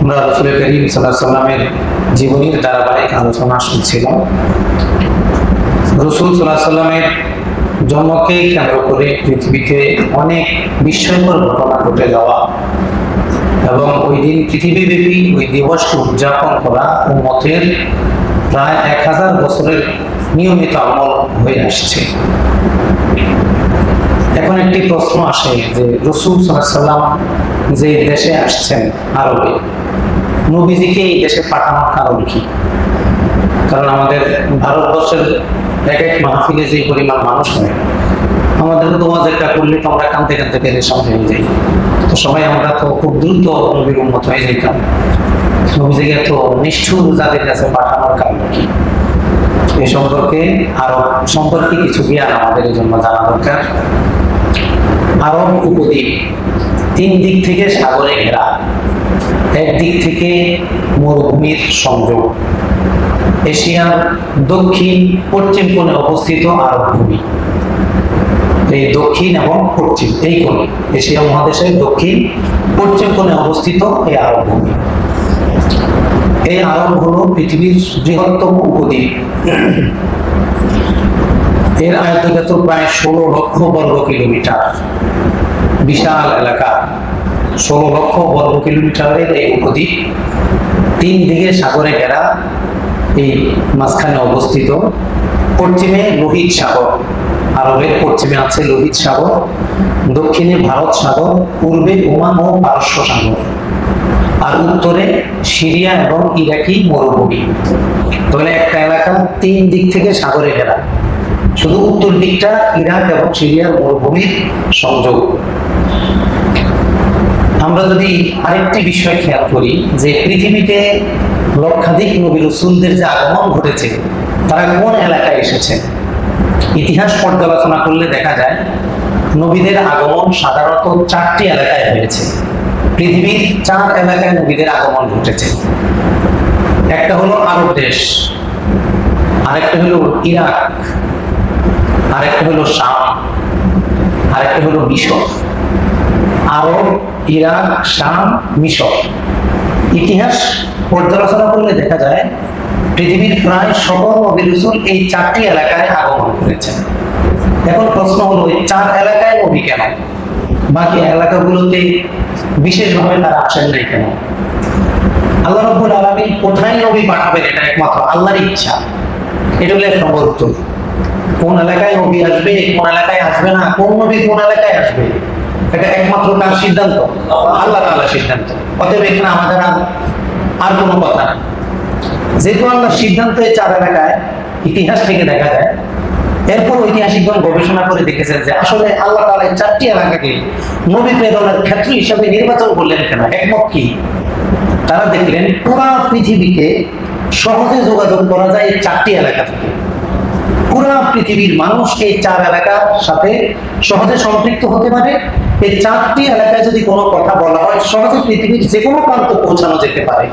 আমরা রাসূল করিম সাল্লাল্লাহু আলাইহি ওয়াসাল্লামের জীবনীর ধারাবাহিক আলোচনা শুনছিলাম। রাসূল সাল্লাল্লাহু আলাইহি ওয়াসাল্লামের জন্মকে কেন্দ্র করে পৃথিবীতে অনেক বিস্ময়কর ঘটনা ঘটে যাওয়া এবং ওই দিন পৃথিবীব্যাপী ওই দিবসকে উদযাপন করা উম্মতের প্রায় 1000 বছরের নিয়মিত আমল হয়ে আসছে। এখন একটি প্রশ্ন আসে যে রাসূল সাল্লাল্লাহু আলাইহি ওয়াসাল্লাম যে দেশে আসছেন আরবে, নবীজিকে এই দেশে পাঠানোর কারণ কি? কারণ আমাদের ভারতবর্ষের এক এক মাহফিলে যে পরিমাণ মানুষ হয়, আমাদের দোয়া একটা করলে তো আমরা কাঁদতে কাঁদতে পেরেশান হয়ে যাই। তো সবাই আমরা তো খুব দ্রুত নবীর উম্মত হয়ে যেতাম। নবীজিকে তো নিষ্ঠুর জাতির কাছে পাঠানোর কারণ কি? এ সম্পর্কে আরব সম্পর্কে কিছু জ্ঞান আমাদের এই জন্য জানা দরকার। আরব উপদ্বীপ 3 দিক থেকে সাগরে ঘেরা, একদিক থেকে মরুভূমির সংযোগ, এশিয়ার দক্ষিণ পশ্চিম কোণে অবস্থিত আরব ভূমি। এই দক্ষিণ এবং পশ্চিম এই কোণে, এশিয়া মহাদেশের দক্ষিণ পশ্চিম কোণে অবস্থিত এই আরব ভূমি। এই আরব হলো পৃথিবীর বৃহত্তম উপদ্বীপ। এর আয়তন প্রায় 16 লক্ষ বর্গ কিলোমিটার, বিশাল এলাকা। 16 লক্ষ বর্গ কিলোমিটারের এই উপদ্বীপ 3 দিকে সাগরে ঘেরা, এই মাঝখানে অবস্থিত। পশ্চিমে লোহিত সাগর, আরবের পশ্চিমে আছে লোহিত সাগর, দক্ষিণে ভারত সাগর, পূর্বে ওমান ও পারস্য সাগর, আর উত্তরে সিরিয়া এবং ইরাকি মরুভূমি। তাহলে একটা এলাকা 3 দিক থেকে সাগরে ঘেরা, শুধু উত্তর দিকটা ইরাক এবং সিরিয়ার মরুভূমির সংযোগ। আমরা যদি আরেকটি বিষয় খেয়াল করি যে পৃথিবীতে লক্ষাধিক নবী রাসূলদের যে আগমন ঘটেছে, তারা কোন এলাকায় এসেছে? ইতিহাস পর্যালোচনা করলে দেখা যায় নবীদের আগমন সাধারণত 4টি এলাকায় হয়েছে। পৃথিবীর 4 এলাকায় নবীদের আগমন ঘটেছে। একটা হলো আরব দেশ, আরেকটা হলো ইরাক, আরেকটা হলো শাম, আরেকটা হলো মিশর। আরব, ইরাক, শাম, মিশর। ইতিহাস পর্যালোচনা করলে দেখা যায় পৃথিবীর প্রায় সকল নবী রাসূল এই 4টি এলাকায় আগমন করেছেন। এখন প্রশ্ন হলো এই 4 এলাকায় নবী কেন? বাকি এলাকাগুলোতে বিশেষভাবে তারা আসেন নাই কেন? আল্লাহ রাব্বুল আলামিন কোথায় নবী পাঠাবেন এটা একমাত্র আল্লাহর ইচ্ছা। এটা হলো 1 নম্বর উত্তর। কোন এলাকায় নবী আসবে, কোন এলাকায় আসবে না, কোন নবী কোন এলাকায় আসবে, এটা একমাত্র তার সিদ্ধান্ত, আল্লাহ তাআলার সিদ্ধান্ত। অতএব এখানে আমাদের আর কোনো কথা নেই। যেহেতু আল্লাহর সিদ্ধান্ত এই 4 এলাকায়, ইতিহাস থেকে দেখা যায়, এরপর ঐতিহাসিকগণ গবেষণা করে দেখেছেন যে আসলে আল্লাহ তাআলা এই 4টি এলাকাকে নবী প্রেরণের ক্ষেত্র হিসেবে নির্বাচন করলেন কেন? একমত কি? তারা দেখলেন পুরা পৃথিবীকে সহজে যোগাযোগ করা যায় এই 4টি এলাকা থেকে। পুরা পৃথিবীর মানুষ এই 4 এলাকার সাথে সহজে সম্পৃক্ত হতে পারে। এই 4টি এলাকায় যদি কোনো কথা বলা হয়, সহজে পৃথিবীর যে কোনো প্রান্তে পৌঁছানো যেতে পারে।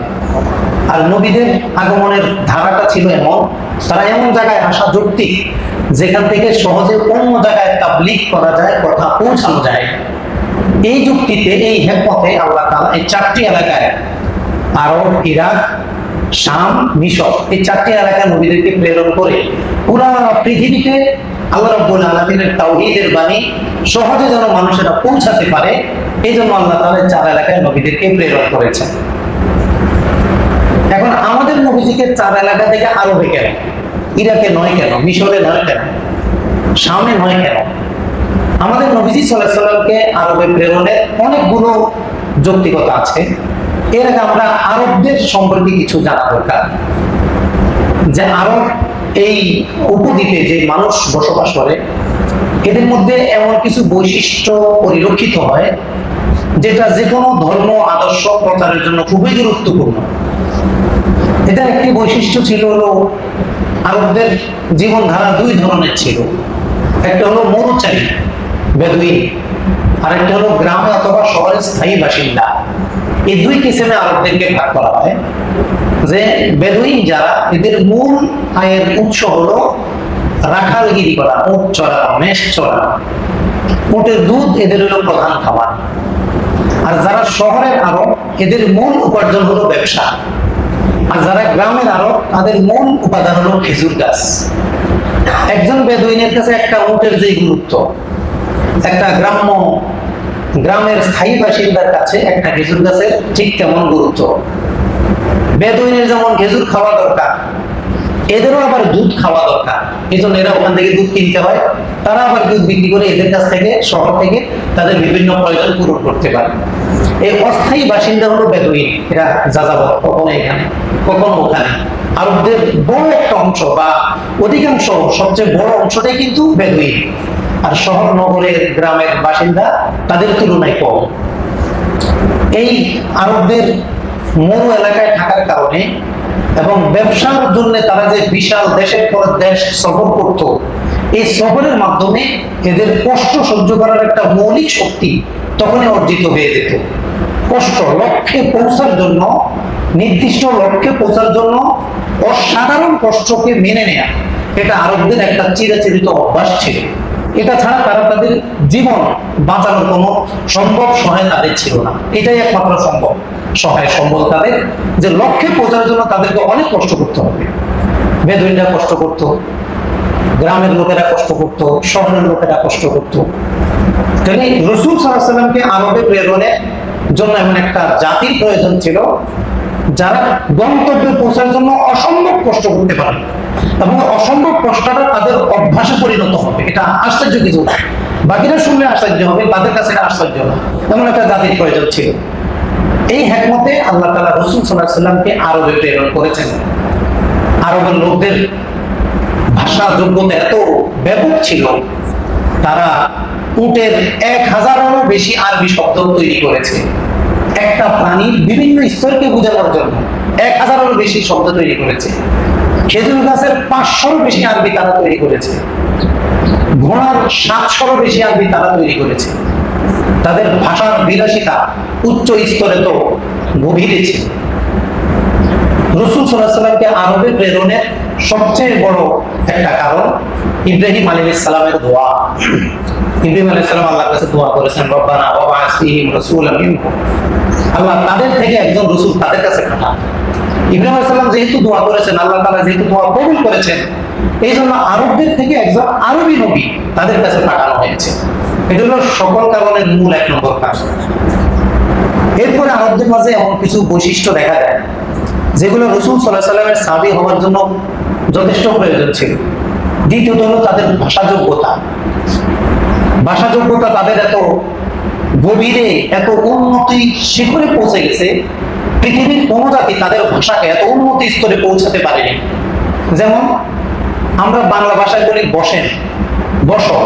আর নবীদের আগমনের ধারাটা ছিল এমন, তারা এমন জায়গায় আসা যৌক্তিক যেখান থেকে সহজে অন্য জায়গায় তাবলীগ করা যায়, কথা পৌঁছানো যায়। এই যুক্তিতে, এই হিকমতে আল্লাহ তাআলা এই 4টি এলাকায় আরব, ইরাক, শাম, মিশর এই 4টি এলাকায় নবীদেরকে প্রেরণ করে পুরা পৃথিবীতে আল্লাহ রাব্বুল আলামিনের তাওহীদের বাণী সহজে যেন মানুষেরা পৌঁছাতে পারে, এই জন্য আল্লাহ তাআলা 4 এলাকায় নবীদেরকে প্রেরণ করেছেন। এখন আমাদের নবীজিকে 4 এলাকা থেকে আরবে কেন, ইরাকে নয় কেন, মিশরে নয় কেন, শামে নয় কেন? আমাদের নবীজি সাল্লাল্লাহু আলাইহি ওয়াসাল্লামকে আরবে প্রেরণের অনেকগুলো যৌক্তিকতা আছে। এর আগে আমরা আরবদের সম্পর্কে কিছু জানা দরকার। যে আরব এই উপদ্বীপে যে মানুষ বসবাস করে, এদের মধ্যে এমন কিছু বৈশিষ্ট্য পরিলক্ষিত হয় যেটা যে কোনো ধর্ম আদর্শ প্রচারের জন্য খুবই গুরুত্বপূর্ণ। এটা একটি বৈশিষ্ট্য ছিল হলো আরবদের জীবনধারা 2 ধরনের ছিল। একটা হলো মরুচারী বেদুইন, আর একটা হলো গ্রামে অথবা শহরে স্থায়ী বাসিন্দা। এই 2 কিসিমে আরবদেরকে ভাগ করা হয়। যে বেদুইন যারা, এদের মূল আয়ের উৎস হলো রাখালগিরি করা, উট চড়ানো, মেষ চড়ানো। উটের দুধ এদের হলো প্রধান খাবার। আর যারা শহরের আরব এদের মূল উপার্জন হলো ব্যবসা, আর যারা গ্রামের আরব তাদের মূল উপাদান হলো খেজুর গাছ। একজন বেদুইনের কাছে একটা উটের যে গুরুত্ব, একটা গ্রামের স্থায়ী বাসিন্দার কাছে একটা খেজুর গাছের ঠিক তেমন গুরুত্ব। বেদুইনের যেমন খেজুর খাওয়া দরকার, এদেরও আবার দুধ খাওয়া দরকার। এই জন্য এরা ওখান থেকে দুধ কিনতে হয়, তারা আবার দুধ বিক্রি করে এদের কাছ থেকে, শহর থেকে তাদের বিভিন্ন প্রয়োজন পূরণ করতে পারে। এই অস্থায়ী বাসিন্দা হলো বেদুইন। এরা যাযাবর, কখনো এখানে কখনো ওখানে। আরবদের বড় একটা অংশ বা অধিকাংশ, সবচেয়ে বড় অংশটাই কিন্তু বেদুইন। আর শহর নগরের গ্রামের বাসিন্দা তাদের তুলনায় কম। এই আরবদের মরু এলাকায় থাকার কারণে এবং ব্যবসার জন্য তারা যে বিশাল দেশের পর দেশ সফর করত, এই সফরের মাধ্যমে এদের কষ্ট সহ্য করার একটা মৌলিক শক্তি তখনই অর্জিত হয়ে যেত। কষ্ট, লক্ষ্যে পৌঁছার জন্য, নির্দিষ্ট লক্ষ্যে পৌঁছার জন্য অসাধারণ কষ্টকে মেনে নেয়া, এটা আরবদের একটা চিরাচরিত অভ্যাস ছিল। এটা ছাড়া তারা তাদের জীবন বাঁচানোর কোনো সম্ভব সহায় তাদের ছিল না। এটাই একমাত্র সহায় সম্বল তাদের, যে লক্ষ্যে পৌঁছানোর জন্য তাদেরকে অনেক কষ্ট করতে হবে। বেদুইনরা কষ্ট করত, গ্রামের লোকেরা কষ্ট করত, শহরের লোকেরা কষ্ট করত। তাহলে রাসূল সাল্লাল্লাহু আলাইহি ওয়াসাল্লামকে আরবে প্রেরণের জন্য এমন একটা জাতির প্রয়োজন ছিল যারা গন্তব্যে পৌঁছার জন্য অসম্ভব কষ্ট করতে পারে এবং অসম্ভব কষ্টটা তাদের অভ্যাসে পরিণত হবে। এটা আশ্চর্য কিছু না, বাকিরা শুনলে আশ্চর্য হবে, তাদের কাছে এটা আশ্চর্য না। এমন একটা জাতির প্রয়োজন ছিল। এই হিকমতে আল্লাহ তাআলা রাসূল সাল্লাল্লাহু আলাইহি ওয়াসাল্লামকে আরবে প্রেরণ করেছেন। আরবের লোকদের ভাষা যোগ্যতা এত ব্যাপক ছিল, তারা উটের 1000-এরও বেশি আরবি শব্দ তৈরি করেছে। একটা প্রাণীর বিভিন্ন স্তরকে বোঝানোর জন্য 1000-এরও বেশি শব্দ তৈরি করেছে। খেজুর গাছের 500-এরও বেশি আরবি তারা তৈরি করেছে। ঘোড়ার 700-এরও বেশি আরবি তারা তৈরি করেছে। তাদের ভাষার বিলাসিতা উচ্চ স্তরে তো গভীরে ছিল। রাসূল সাল্লাল্লাহু আলাইহি ওয়াসাল্লামকে আরবে প্রেরণের সবচেয়ে বড় একটা কারণ ইব্রাহিম আলাইহিস সালামের দোয়া। ইব্রাহিম আলাইহিস সালাম আল্লাহর কাছে দোয়া করেছেন, রব্বানা ওয়াবআস ফীহিম রাসূলাম মিনহুম, আল্লাহ তাদের থেকে একজন রাসূল তাদের কাছে পাঠান। ইব্রাহিম আলাইহিস সালাম যেহেতু দোয়া করেছেন, আল্লাহ তাআলা যেহেতু দোয়া কবুল করেছেন, এই জন্য আরবদের থেকে একজন আরবি নবী তাদের কাছে পাঠানো হয়েছে। এটা হলো সকল কারণের মূল 1 নম্বর কারণ। এরপরে আরবদের মাঝে এমন কিছু বৈশিষ্ট্য দেখা যায় যেগুলো রাসূল সাল্লাল্লাহু আলাইহি ওয়াসাল্লামের সাহাবী হওয়ার জন্য যথেষ্ট প্রয়োজন ছিল। দ্বিতীয়ত হলো তাদের ভাষাযোগ্যতা। ভাষাযোগ্যতা তাদের এত গভীরে, এত উন্নতি শিখরে পৌঁছে গেছে, পৃথিবীর কোনো জাতি তাদের ভাষাকে এত উন্নতি স্তরে পৌঁছাতে পারেনি। যেমন আমরা বাংলা ভাষায় বলি বসেন, বসো,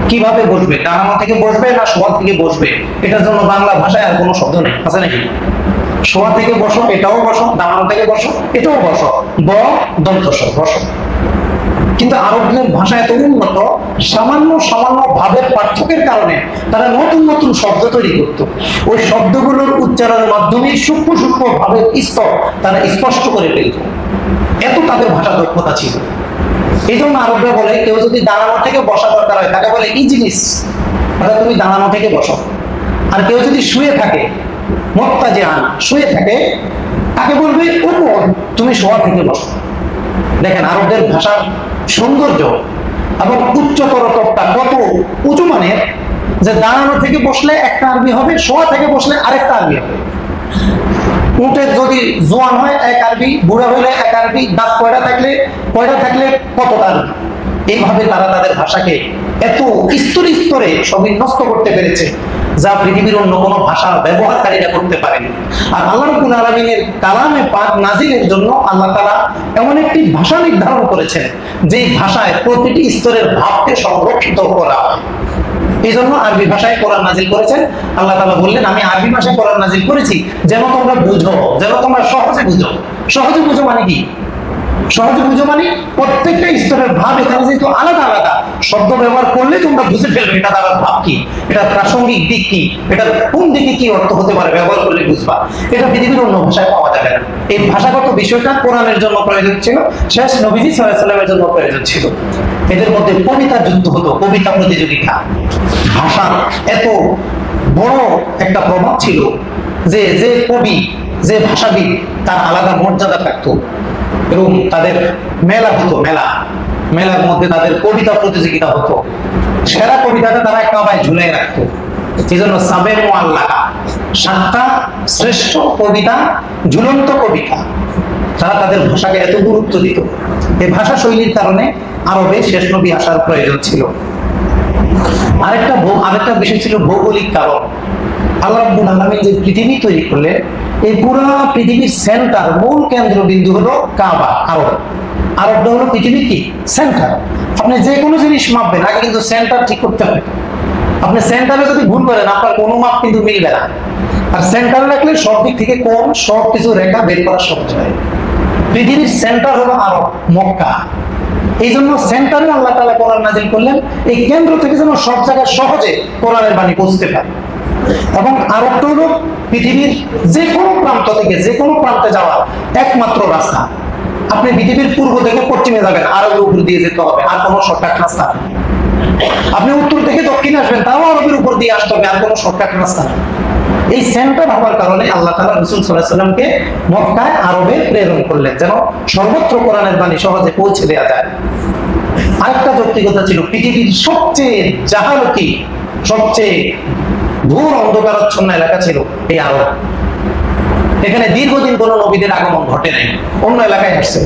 কিভাবে বসবে? দাঁড়ানো থেকে বসবে না শোয়া থেকে বসবে? এটার জন্য বাংলা ভাষায় আর কোনো শব্দ নেই, আছে নাকি? শোয়া থেকে বসো, এটাও বসো, দাঁড়ানো থেকে বসো, এটাও বসো, ব দন্ত স, বসো। কিন্তু আরবদের ভাষা এত উন্নত, সামান্য ভাবের পার্থক্যের কারণে তারা নতুন নতুন শব্দ তৈরি করত। ওই শব্দগুলোর উচ্চারণের মাধ্যমে সূক্ষ্ম ভাবের স্তর তারা স্পষ্ট করে ফেলত। এত তাদের ভাষা দক্ষতা ছিল। এই জন্য আরবরা বলে, কেউ যদি দাঁড়ানো থেকে বসা দরকার হয় তাকে বলে ইজলিস, অর্থাৎ তুমি দাঁড়ানো থেকে বসো। আর কেউ যদি শুয়ে থাকে, মুত্তাজিআন, শুয়ে থাকে, তাকে বলবে উকুদ, তুমি শোয়া থেকে বসো। দেখেন আরবদের ভাষার সৌন্দর্য এবং উচ্চতরতা কত উঁচু মানের, যে দাঁড়ানো থেকে বসলে একটা আরবি হবে, শোয়া থেকে বসলে আরেকটা আরবি হবে। উটের যদি জোয়ান হয় এক আরবি, বুড়া হলে এক আরবি, দাঁত কয়টা থাকলে কতটা আরবি। এইভাবে তারা তাদের ভাষাকে এত স্তরে সবিন্যস্ত করতে পেরেছে, যা পৃথিবীর অন্য কোনো ভাষা ব্যবহারকারীরা করতে পারেনি। আর আল্লাহ রাব্বুল আলামিনের কালামে পাক নাজিলের জন্য আল্লাহ তাআলা এমন একটি ভাষা নির্ধারণ করেছেন, যেই ভাষায় প্রতিটি স্তরের ভাবকে সংরক্ষিত করা হয়। এই জন্য আরবি ভাষায় কোরআন নাজিল করেছেন। আল্লাহ তাআলা বললেন, আমি আরবি ভাষায় কোরআন নাজিল করেছি যেন তোমরা বুঝো, যেন তোমরা সহজে বুঝো। সহজে বুঝো মানে কি? সহজে বুঝো মানে প্রত্যেকটা স্তরের ভাব এখানে যেহেতু আলাদা আলাদা, শব্দ ব্যবহার করলে তোমরা বুঝে ফেলবে এটা তার ভাব কি, এটা প্রাসঙ্গিক দিক কি, এটা কোন দিকে কি অর্থ হতে পারে, ব্যবহার করলে বুঝবা। এটা পৃথিবীর অন্য ভাষায় পাওয়া যাবে না। এই ভাষাগত বিষয়টা কোরআনের জন্য প্রয়োজন ছিল, শেষ নবীজি সাল্লাল্লাহু আলাইহি ওয়াসাল্লামের জন্য প্রয়োজন ছিল। এদের মধ্যে কবিতা যুদ্ধ হতো, কবিতা প্রতিযোগিতা। ভাষা এত বড় একটা প্রভাব ছিল যে যে কবি, যে ভাষাবিদ, তার আলাদা মর্যাদা থাকতো এবং তাদের মেলা হতো, মেলার মধ্যে তাদের কবিতা প্রতিযোগিতা হতো। সেরা কবিতাটা তারা কাবায় ঝুলাই রাখতো। এই জন্য সাবের মোয়াল্লাকা, 7টা শ্রেষ্ঠ কবিতা, ঝুলন্ত কবিতা, তারা তাদের ভাষাকে এত গুরুত্ব দিত। এই ভাষা শৈলীর কারণে আরবে শেষ নবী আসার প্রয়োজন ছিল। আরেকটা বিষয় ছিল ভৌগোলিক কারণ। আল্লাহ রাব্বুল আলামিন যে পৃথিবী তৈরি করলেন, এই পুরো পৃথিবীর সেন্টার, মূল কেন্দ্রবিন্দু হলো কাবা। আরবটা হলো পৃথিবীর কি সেন্টার। আপনি যে কোনো জিনিস মাপবেন আগে কিন্তু সেন্টার ঠিক করতে হবে। আপনি সেন্টারে যদি ভুল করেন আপনার কোনো মাপ কিন্তু মিলবে না। আর সেন্টারে রাখলে সব দিক থেকে কোণ, সব কিছু রেখা বের করা সহজ হয়। পৃথিবীর সেন্টার হলো আরব, মক্কা। এই জন্য সেন্টারে আল্লাহ তাআলা কোরআন নাযিল করলেন, এই কেন্দ্র থেকে যেন সব জায়গায় সহজে কোরআনের বাণী পৌঁছতে পারে। এবং আরবটা হলো পৃথিবীর যে কোনো প্রান্ত থেকে যে কোনো প্রান্তে যাওয়ার একমাত্র রাস্তা। আপনি পৃথিবীর পূর্ব থেকে পশ্চিমে যাবেন, আরবের উপর দিয়ে যেতে হবে, আর কোনো শর্টকাট রাস্তা নেই। আপনি উত্তর থেকে দক্ষিণে আসবেন, তাও আরবের উপর দিয়ে আসতে হবে, আর কোনো শর্টকাট রাস্তা নেই। এই সেন্টার হওয়ার কারণে আল্লাহ তাআলা রাসূল সাল্লাল্লাহু আলাইহি ওয়াসাল্লামকে মক্কায়, আরবে প্রেরণ করলেন, যেন সর্বত্র কোরআনের বাণী সহজে পৌঁছে দেওয়া যায়। আরেকটা যৌক্তিকতা ছিল, পৃথিবীর সবচেয়ে জাহালতি, সবচেয়ে ঘোর অন্ধকারাচ্ছন্ন এলাকা ছিল এই আরব। এখানে দীর্ঘদিন কোনো নবীদের আগমন ঘটে নাই, অন্য এলাকায় আসছে।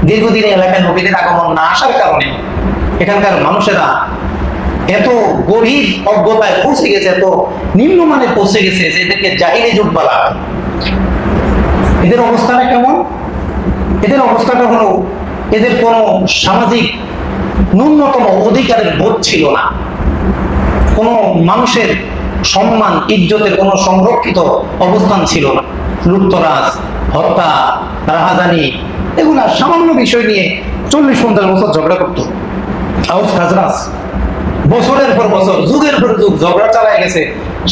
দীর্ঘদিন এলাকায় নবীদের আগমন না আসার কারণে এখানকার মানুষেরা এত গভীর অজ্ঞতায় পৌঁছে গেছে, এত নিম্নমানে পৌঁছে গেছে যে এদেরকে জাহিলি যুগ বলা হয়। এদের অবস্থাটা কেমন? এদের অবস্থাটা হলো, এদের কোনো সামাজিক ন্যূনতম অধিকারের বোধ ছিল না। কোনো মানুষের সম্মান, ইজ্জতের কোনো সংরক্ষিত অবস্থান ছিল না। লুটতরাজ, হত্যা, রাহাজানি, এগুলা সামান্য বিষয় নিয়ে 40-50 বছর ঝগড়া করতো। আউস খাজরাজ বছরের পর বছর, যুগের পর যুগ ঝগড়া চালায় গেছে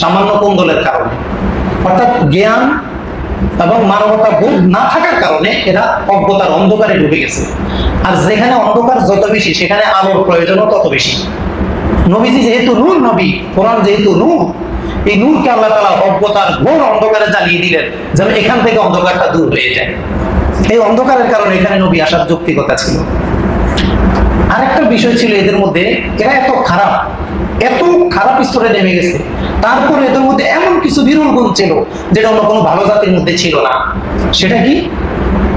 সামান্য কোন্দলের কারণে। অর্থাৎ জ্ঞান এবং মানবতা বোধ না থাকার কারণে এরা অজ্ঞতার অন্ধকারে ডুবে গেছে। আর যেখানে অন্ধকার যত বেশি, সেখানে আলোর প্রয়োজনও তত বেশি। নবীজি যেহেতু নূর নবী, কোরআন যেহেতু নূর, এই নূরকে আল্লাহ তাআলা অজ্ঞতার ঘোর অন্ধকারে জ্বালিয়ে দিলেন, যেন এখান থেকে অন্ধকারটা দূর হয়ে যায়। এই অন্ধকারের কারণে এখানে নবী আসার যৌক্তিকতা ছিল। আরেকটা বিষয় ছিল এদের মধ্যে, এরা এত খারাপ স্তরে নেমে গেছে, তারপরে এদের মধ্যে এমন কিছু বিরল গুণ ছিল যেটা অন্য কোনো ভালো জাতির মধ্যে ছিল না। সেটা কি?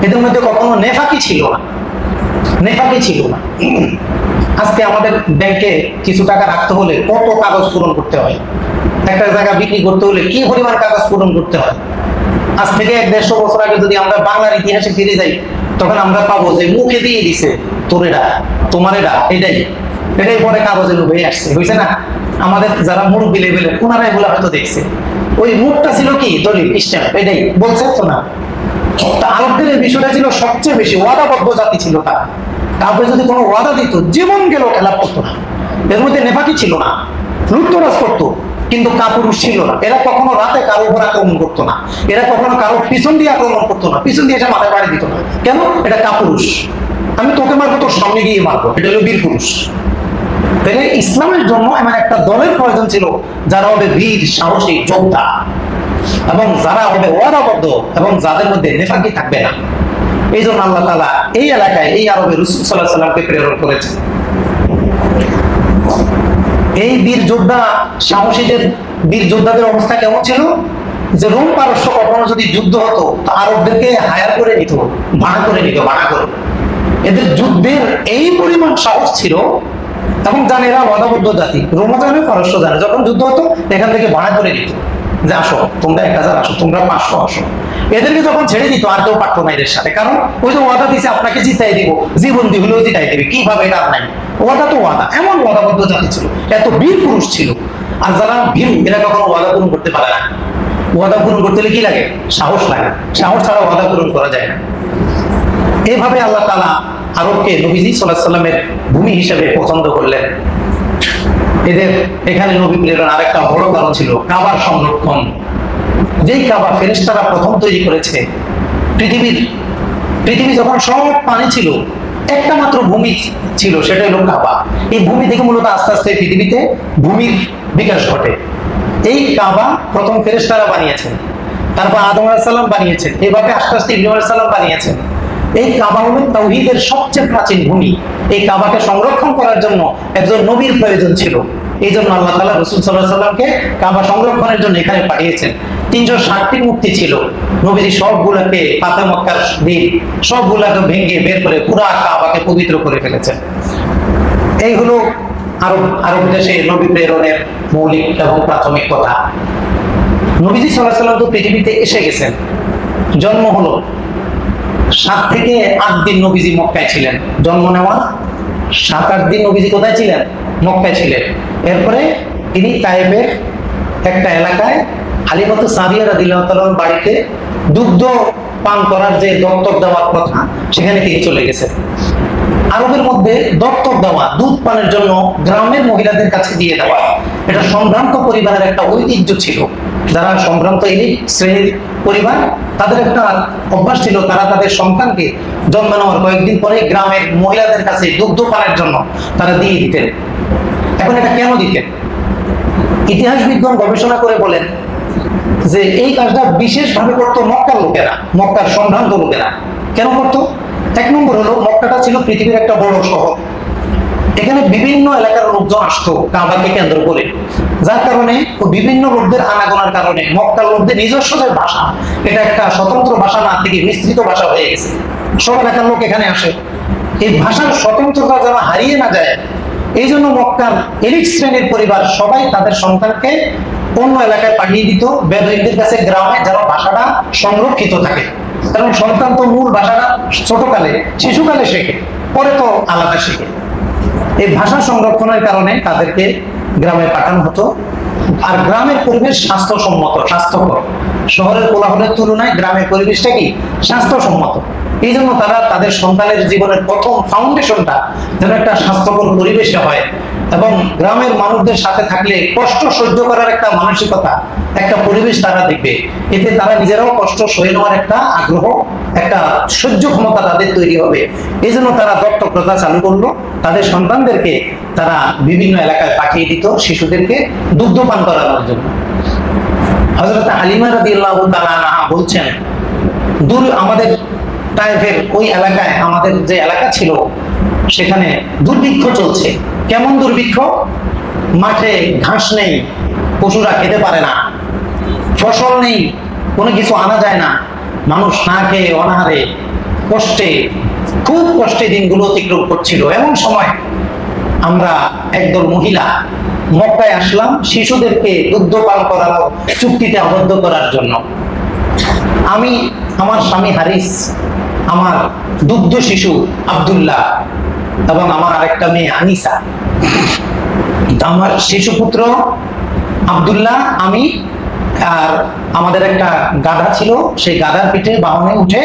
এদের মধ্যে কখনো নেফাকি ছিল না। আজকে আমাদের ব্যাংকে কিছু টাকা রাখতে হলে কত কাগজ পূরণ করতে হয়, একটা জায়গা বিক্রি করতে হলে কি পরিমাণ কাগজ পূরণ করতে হয়। আজ থেকে 150 বছর আগে যদি আমরা বাংলার ইতিহাসে ফিরে যাই, তখন আমরা পাবো যে মুখে দিয়ে দিছে, তোরেরা, তোমারেরা, এটাই পরে কাগজে হয়ে আসছে, হয়েছে না? আমাদের যারা মুরব্বী লেভেলের, ওনারা এগুলো হয়তো দেখছে। ওই মুখটা ছিল কি দলিল, স্ট্যাম্প, এটাই বলছে তো না। আরবদের এই বিষয়টা ছিল সবচেয়ে বেশি ওয়াদাবদ্ধ জাতি ছিল তারা। তারপরে যদি কোনো ওয়াদা দিত, জীবন গেল খেলাপ করতো না। এর মধ্যে নেফাকি ছিল না, লুটতরাজ করতো, কিন্তু কাপুরুষ ছিল না। এরা কখনো রাতে কারো উপর আক্রমণ করতো না, এরা কখনো কারো পিছন দিয়ে আক্রমণ করতো না, পিছন দিয়ে এটা মাথায় বাড়ি দিত না। কেন? এটা কাপুরুষ, আমি তোকে মারবো, তোর সামনে গিয়ে মারবো, এটা হলো বীর পুরুষ। তাহলে ইসলামের জন্য এমন একটা দলের প্রয়োজন ছিল যারা হবে বীর, সাহসী, যোদ্ধা, এবং যারা হবে ওয়াদাবদ্ধ, এবং যাদের মধ্যে নেফাকি থাকবে না। এই জন্য আল্লাহ তাআলা এই এলাকায়, এই আরবে রাসূল সাল্লাল্লাহু আলাইহি ওয়াসাল্লামকে প্রেরণ করেছেন। এই বীর যোদ্ধা, সাহসীদের, বীর যোদ্ধাদের অবস্থা কেমন ছিল? যে রোম পারস্য কখনো যদি যুদ্ধ হতো, আরবদেরকে হায়ার করে নিত, ভাড়া করে। এদের যুদ্ধের এই পরিমাণ সাহস ছিল, এবং জানে এরা ওয়াদাবদ্ধ জাতি, রোমও জানে, পারস্য জানে। যখন যুদ্ধ হতো এখান থেকে ভাড়া করে নিত, যে আসো তোমরা 1000 আসো, তোমরা 500 আসো। এদেরকে যখন ছেড়ে দিত আর কেউ পারতো না এদের সাথে, কারণ ওই যে ওয়াদা দিছে আপনাকে জিতাই দিব, জীবন দিয়ে হলেও জিতাই দেবে, কিভাবে এটা নাই। ওয়াদা তো ওয়াদা, এমন ওয়াদাবদ্ধ জাতি ছিল, এত বীর পুরুষ ছিল। আর যারা ভীরু, এরা কখনো ওয়াদা পূরণ করতে পারে না। ওয়াদা পূরণ করতে হলে কি লাগে? সাহস লাগে। সাহস ছাড়া ওয়াদা পূরণ করা যায় না। এইভাবে আল্লাহ তাআলা আরবকে নবীজি সাল্লাল্লাহু আলাইহি ওয়াসাল্লামের ভূমি হিসেবে পছন্দ করলেন। এদের এখানে নবী প্রেরণ আরেকটা বড় কারণ ছিল কাবার সংরক্ষণ। যেই কাবা ফেরেশতারা প্রথম তৈরি করেছে, পৃথিবী যখন সব পানি ছিল, একটা মাত্র ভূমি ছিল, সেটা হলো কাবা। এই ভূমি থেকে মূলত আস্তে আস্তে পৃথিবীতে ভূমির বিকাশ ঘটে। এই কাবা প্রথম ফেরেশতারা বানিয়েছেন, তারপর আদম আলাইহিস সালাম বানিয়েছেন, এইভাবে আস্তে আস্তে ইব্রাহিম আলাইহিস সালাম বানিয়েছেন। এই কাবা হলো তাওহীদের সবচেয়ে প্রাচীন ভূমি। এই কাবাকে সংরক্ষণ করার জন্য একজন নবীর প্রয়োজন ছিল। এই জন্য আল্লাহ তাআলা রাসূল সাল্লাল্লাহু আলাইহি সাল্লামকে কাবা সংরক্ষণের জন্য এখানে পাঠিয়েছেন। 360টি মূর্তি ছিল, নবীজি সবগুলোকে ফাতে মক্কার দিন সবগুলোকে ভেঙে বের করে পুরো কাবাকে পবিত্র করে ফেলেছেন। এই হলো আরব দেশে নবী প্রেরণের মৌলিক এবং প্রাথমিক কথা। নবীজি সাল্লাল্লাহু আলাইহি সাল্লাম তো পৃথিবীতে এসে গেছেন, জন্ম হলো 7 থেকে 8 দিন নবীজি মক্কায় ছিলেন। জন্ম নেওয়ার 7-8 দিন নবীজি কোথায় ছিলেন? মক্কায় ছিলেন। এরপরে তিনি তায়েফের একটা এলাকায় হালিমাতু সাদিয়া রাদিয়াল্লাহু তাআলার বাড়িতে দুগ্ধ পান করার যে দত্তক দেওয়ার কথা, সেখানে তিনি চলে গেছেন। আরবের মধ্যে দত্তক দেওয়া, দুধ পানের জন্য গ্রামের মহিলাদের কাছে দিয়ে দেওয়া, এটা সম্ভ্রান্ত পরিবারের একটা ঐতিহ্য ছিল। যারা সম্ভ্রান্ত এলিট শ্রেণীর পরিবার, তাদের একটা অভ্যাস ছিল, তারা তাদের সন্তানকে জন্ম নেওয়ার কয়েকদিন পরে গ্রামের মহিলাদের কাছে দুগ্ধ পানের জন্য তারা দিয়ে দিতেন। এখন এটা কেন দিতেন? ইতিহাসবিদগণ গবেষণা করে বলেন যে এই কাজটা বিশেষভাবে করতো মক্কার লোকেরা, মক্কার সম্ভ্রান্ত লোকেরা। কেন করতো? 1 নম্বর হলো, মক্কাটা ছিল পৃথিবীর একটা বড় শহর। এখানে বিভিন্ন এলাকার লোকজন আসতো কাবাকে কেন্দ্র করে, যার কারণে বিভিন্ন লোকদের আনাগোনার কারণে মক্কার লোকদের নিজস্ব যে ভাষা, এটা একটা স্বতন্ত্র ভাষা না থেকে বিস্তৃত ভাষা হয়ে গেছে। সব এলাকার লোক এখানে আসে। এই ভাষার স্বতন্ত্রতা যেন হারিয়ে না যায়, এই জন্য মক্কার এলিট শ্রেণীর পরিবার সবাই তাদের সন্তানকে অন্য এলাকায় পাঠিয়ে দিত, বেদুইনদের কাছে, গ্রামে, যেন ভাষাটা সংরক্ষিত থাকে। কারণ সন্তান তো মূল ভাষাটা ছোটকালে, শিশুকালে শেখে, পরে তো আলাদা শেখে। এই ভাষা সংরক্ষণের কারণে তাদেরকে গ্রামে পাঠানো হতো। আর গ্রামের পরিবেশ স্বাস্থ্যসম্মত, স্বাস্থ্যকর। শহরের কোলাহলের তুলনায় গ্রামের পরিবেশটা কি? স্বাস্থ্যসম্মত। এই জন্য তারা তাদের সন্তানের জীবনের প্রথম ফাউন্ডেশনটা যেন একটা স্বাস্থ্যকর পরিবেশে হয়, এবং গ্রামের মানুষদের সাথে থাকলে কষ্ট সহ্য করার একটা মানসিকতা, একটা পরিবেশ তারা দেখবে। এতে তারা নিজেরাও কষ্ট সয়ে নেওয়ার একটা আগ্রহ, একটা সহ্য ক্ষমতা তাদের তৈরি হবে। এই জন্য তারা দত্তক প্রথা চালু করলো। তাদের সন্তানদেরকে তারা বিভিন্ন এলাকায় পাঠিয়ে দিত শিশুদেরকে দুগ্ধ পান করানোর জন্য। হযরত হালিমা রাদিয়াল্লাহু তাআলা আনহা বলছেন, দূর আমাদের তায়েফের ওই এলাকায়, আমাদের যে এলাকা ছিল সেখানে দুর্ভিক্ষ চলছে। কেমন দুর্ভিক্ষ? মাঠে ঘাস নেই, পশুরা খেতে পারে না, ফসল নেই, কোনো কিছু আনা যায় না, মানুষ না খেয়ে অনাহারে কষ্টে, খুব কষ্টে দিনগুলো অতিক্রম করছিল। এমন সময় আমরা একদল মহিলা মক্কায় আসলাম শিশুদেরকে দুগ্ধ পান করানোর চুক্তিতে আবদ্ধ করার জন্য। আমি, আমার স্বামী হারিস, আমার দুগ্ধ শিশু আব্দুল্লাহ এবং আমার আরেকটা মেয়ে আনিসা, আমার শিশুপুত্র আব্দুল্লাহ, আমি, আর আমাদের একটা গাধা ছিল, সেই গাধার পিঠে বাহনে উঠে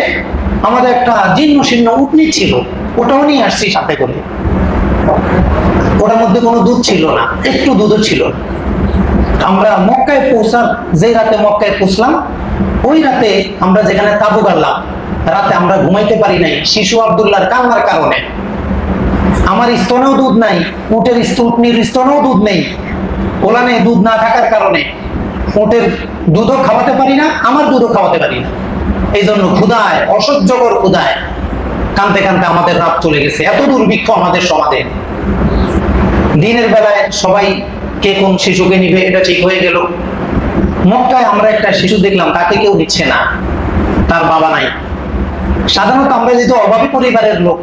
আমাদের একটা জীর্ণ শীর্ণ উটনি ছিল, ওটাও নিয়ে আসছি সাথে করে। ওটার মধ্যে কোনো দুধ ছিল না, একটু দুধও ছিল না। আমরা মক্কায় পৌঁছার, যে রাতে মক্কায় পৌঁছলাম, ওই রাতে আমরা যেখানে তাবু গাড়লাম, রাতে আমরা ঘুমাইতে পারি নাই শিশু আব্দুল্লাহর কান্নার কারণে। আমার স্তনেও দুধ নাই, উটের উটনির স্তনেও দুধ নেই, ওলানে দুধ না থাকার কারণে উটের দুধও খাওয়াতে পারি না, আমার দুধও খাওয়াতে পারি না। এই জন্য ক্ষুধায়, অসহ্যকর ক্ষুধায় কানতে কানতে আমাদের রাত চলে গেছে। এত দুর্ভিক্ষ আমাদের সমাজে। দিনের বেলায় সবাই কে কোন শিশুকে নিবে এটা ঠিক হয়ে গেল। মক্কায় আমরা একটা শিশু দেখলাম, তাকে কেউ নিচ্ছে না, তার বাবা নাই। সাধারণত আমরা যেহেতু অভাবী পরিবারের লোক,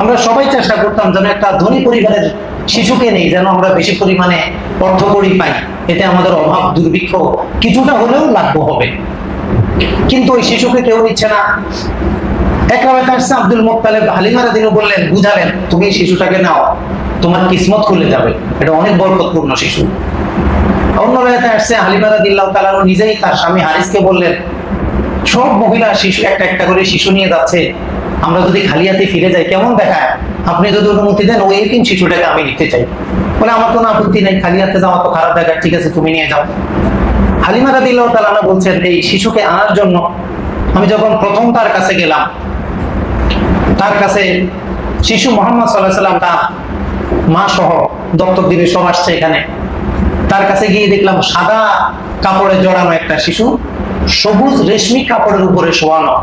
আমরা সবাই চেষ্টা করতাম যেন একটা ধনী পরিবারের শিশুকে নেই, যেন আমরা বেশি পরিমাণে অর্থকড়ি পাই, এতে আমাদের অভাব দুর্ভিক্ষ কিছুটা হলেও লাঘব হবে। কিন্তু ওই শিশুকে কেউ নিচ্ছে না। এক রাতে আসছে আব্দুল মুত্তালিব, হালিমা রাদিয়াল্লাহু বললেন, বুঝালেন, তুমি শিশুটাকে নাও, তোমার কিসমত খুলে যাবে, এটা অনেক বরকতপূর্ণ শিশু। অন্য রাতে আসছে হালিমা রাদিয়াল্লাহু তাআলা নিজেই তার স্বামী হারিসকে বললেন, সব মহিলা শিশু একটা একটা করে শিশু নিয়ে যাচ্ছে, আমরা যদি খালি হাতে ফিরে যাই কেমন দেখায়, আপনি যদি অনুমতি দেন ওই এতিম শিশুটাকে আমি নিতে চাই। বলে, আমার কোনো আপত্তি নেই, খালি হাতে যাওয়া তো খারাপ দেখায়, ঠিক আছে তুমি নিয়ে যাও। হালিমা রাদিয়াল্লাহু তাআলা বলছেন, এই শিশুকে আনার জন্য আমি যখন প্রথম তার কাছে গেলাম, তার কাছে শিশু মুহাম্মদ সাল্লাল্লাহু আলাইহি ওয়াসাল্লাম তার মা সহ দত্তক দিবে সব আসছে এখানে। তার কাছে গিয়ে দেখলাম সাদা কাপড়ে জড়ানো একটা শিশু, সবুজ রেশমি কাপড়ের উপরে শোয়ানো।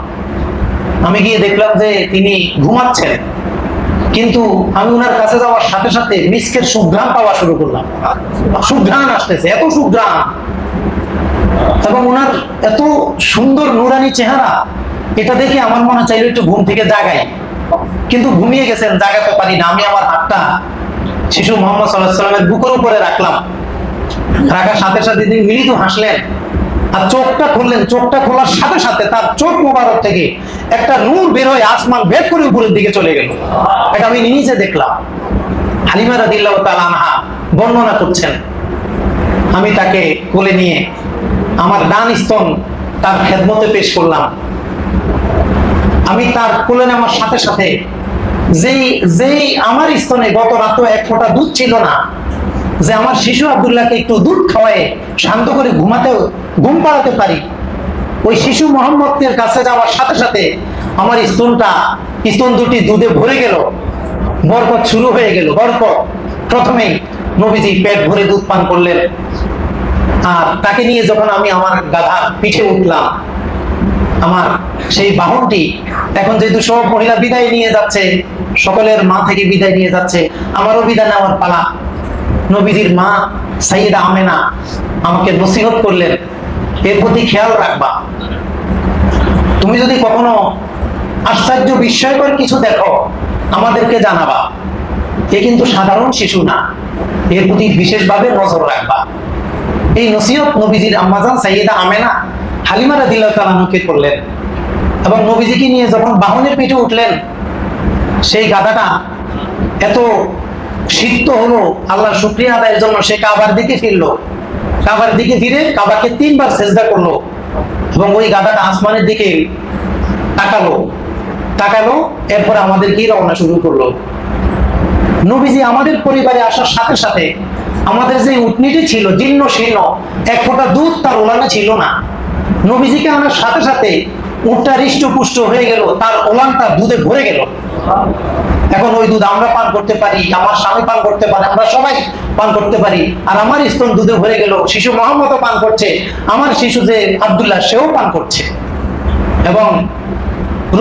আমি গিয়ে দেখলাম যে তিনি ঘুমাচ্ছেন, কিন্তু আমি ওনার কাছে যাওয়ার সাথে সাথে মিস্কের সুঘ্রাণ পাওয়া শুরু করলাম। সুঘ্রাণ আসতেছে, এত সুঘ্রাণ, এবং ওনার এত সুন্দর নুরানি চেহারা, এটা দেখে আমার মনে চাইলো একটু ঘুম থেকে জাগাই, কিন্তু ঘুমিয়ে গেছেন, জাগাতে পারি না। আমি আমার হাতটা শিশু মোহাম্মদ সাল্লাল্লাহু আলাইহি ওয়াসাল্লামের বুকের উপরে রাখলাম, রাখার সাথে সাথে তিনি মৃদু হাসলেন আর চোখটা খুললেন। চোখটা খোলার সাথে সাথে তার চোখ মোবারক থেকে একটা নূর বের হয়ে আসমান ভেদ করে উপরের দিকে চলে গেল। এটা আমি নিজে দেখলাম। হালিমা রাদিয়াল্লাহু তাআলা আনহা বর্ণনা করছেন, আমি তাকে কোলে নিয়ে আমার ডান স্তন তার খেদমতে পেশ করলাম। আমি তার কোলে নেওয়ার সাথে সাথে যেই আমার স্তনে গত রাতে এক ফোঁটা দুধ ছিল না, যে আমার শিশু আব্দুল্লাহকে একটু দুধ খাওয়ায় শান্ত করে ঘুম পাড়াতে পারি, ওই শিশু মোহাম্মদের কাছে যাওয়ার সাথে সাথে আমার স্তন দুটি দুধে ভরে গেল, বরকত শুরু হয়ে গেল। বরকত প্রথমেই নবীজি পেট ভরে দুধ পান করলেন, আর তাকে নিয়ে যখন আমি আমার গাধার পিঠে উঠলাম, আমার সেই বাহনটি এখন যেহেতু সব মহিলা বিদায় নিয়ে যাচ্ছে, সকলের মা থেকে বিদায় নিয়ে যাচ্ছে, আমারও বিদায় নেওয়ার পালা। নবীজির মা সাইয়েদা আমেনা আমাকে নসিহত করলেন, এর প্রতি খেয়াল রাখবা, তুমি যদি কখনো আশ্চর্য বিস্ময়কর কিছু দেখো আমাদেরকে জানাবা, এ কিন্তু সাধারণ শিশু না, এর প্রতি বিশেষভাবে নজর রাখবা। এই নসিহত নবীজির আম্মাজান সাইয়েদা আমেনা হালিমা রাদিয়াল্লাহু তাআলা আনহাকে করলেন, এবং নবীজিকে নিয়ে যখন বাহনের পিঠে উঠলেন, সেই গাধাটা এত সিদ্ধ হলো আল্লাহর শুকরিয়া আদায়ের জন্য, সে কাবার দিকে ফিরলো। কাবার দিকে ফিরে কাবাকে 3 বার সেজদা করলো, এবং ওই গাধাটা আসমানের দিকে তাকালো, এরপর আমাদেরকে রওনা শুরু করলো। নবীজি আমাদের পরিবারে আসার সাথে সাথে আমাদের যে উটনিটি ছিল জীর্ণ শীর্ণ, এক ফোঁটা দুধ তার ওলানে ছিল না। নবীজিকে আনার সাথে সাথে উটটা হৃষ্টপুষ্ট হয়ে গেল, তার ওলানটা দুধে ভরে গেল। এখন ওই দুধ আমরা পান করতে পারি, আমার স্বামী পান করতে পারে, আমরা সবাই পান করতে পারি, আর আমার স্তন দুধে ভরে গেল। শিশু মোহাম্মদও পান করছে, আমার শিশু যে আব্দুল্লাহ সেও পান করছে, এবং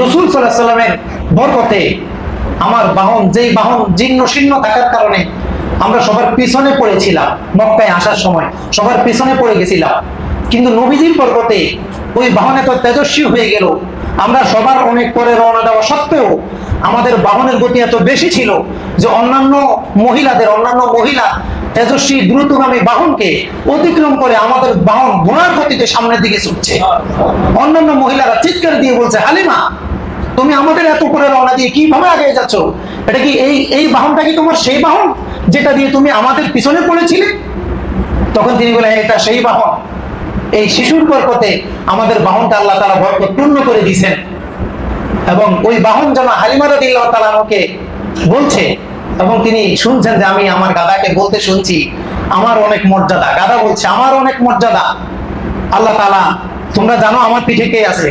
রাসূল সাল্লাল্লাহু আলাইহি ওয়াসাল্লামের বরকতে আমার যেই বাহন জীর্ণ শীর্ণ থাকার কারণে আমরা সবার পিছনে পড়েছিলাম, মক্কায় আসার সময় সবার পিছনে পড়ে গেছিলাম, কিন্তু নবীজির বরকতে ওই বাহন এত তেজস্বী হয়ে গেল, আমরা সবার অনেক পরে রওনা দেওয়া সত্ত্বেও আমাদের বাহনের গতি এত বেশি ছিল যে অন্যান্য মহিলা তেজস্বী দ্রুতগামী বাহনকে অতিক্রম করে আমাদের বাহন ঘোড়ার গতিতে সামনের দিকে ছুটছে। অন্যান্য মহিলারা চিৎকার দিয়ে বলছে, হালিমা তুমি আমাদের এত করে রওনা দিয়ে কিভাবে আগে যাচ্ছ? এটা কি এই বাহনটা কি তোমার সেই বাহন যেটা দিয়ে তুমি আমাদের পিছনে পড়েছিলে? তখন তিনি বলে, এটা সেই বাহন। এই শিশুর বরকতে আমাদের বাহনটা আল্লাহ তাআলা বরকতপূর্ণ করে দিয়েছেন, এবং ওই বাহন যেন হালিমা রাদিয়াল্লাহু তাআলা আনহাকে বলছে, এবং তিনি শুনছেন যে আমি আমার গাধাকে বলতে শুনছি আমার অনেক মর্যাদা। গাধা বলছে আমার অনেক মর্যাদা। আল্লাহ তাআলা, তোমরা জানো আমার পিঠে কে আছে?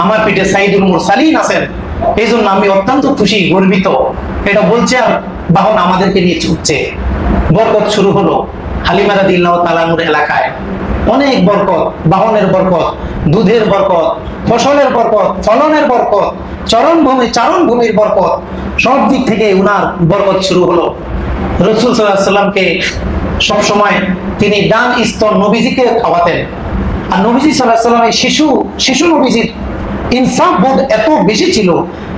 আমার পিঠে সাইয়্যিদুল মুরসালিন আছেন, এই জন্য আমি অত্যন্ত খুশি, গর্বিত। এটা বলছে, আর বাহন আমাদেরকে নিয়ে ছুটছে। বরকত শুরু হলো হালিমা রাদিয়াল্লাহু তাআলা আনহার এলাকায়। অনেক বরকত, বাহনের বরকত, দুধের বরকত, ফসলের বরকত, ফলনের বরকত, চারণভূমির বরকত, সব দিক থেকে উনার বরকত শুরু হলো। রাসূল সাল্লাল্লাহু আলাইহি ওয়াসাল্লামকে সবসময় তিনি ডান স্তন নবীজিকে খাওয়াতেন, আর নবীজি সাল্লাল্লাহু আলাইহি ওয়াসাল্লাম এই শিশু নবীজির ইনসাফ বোধ এত বেশি ছিল,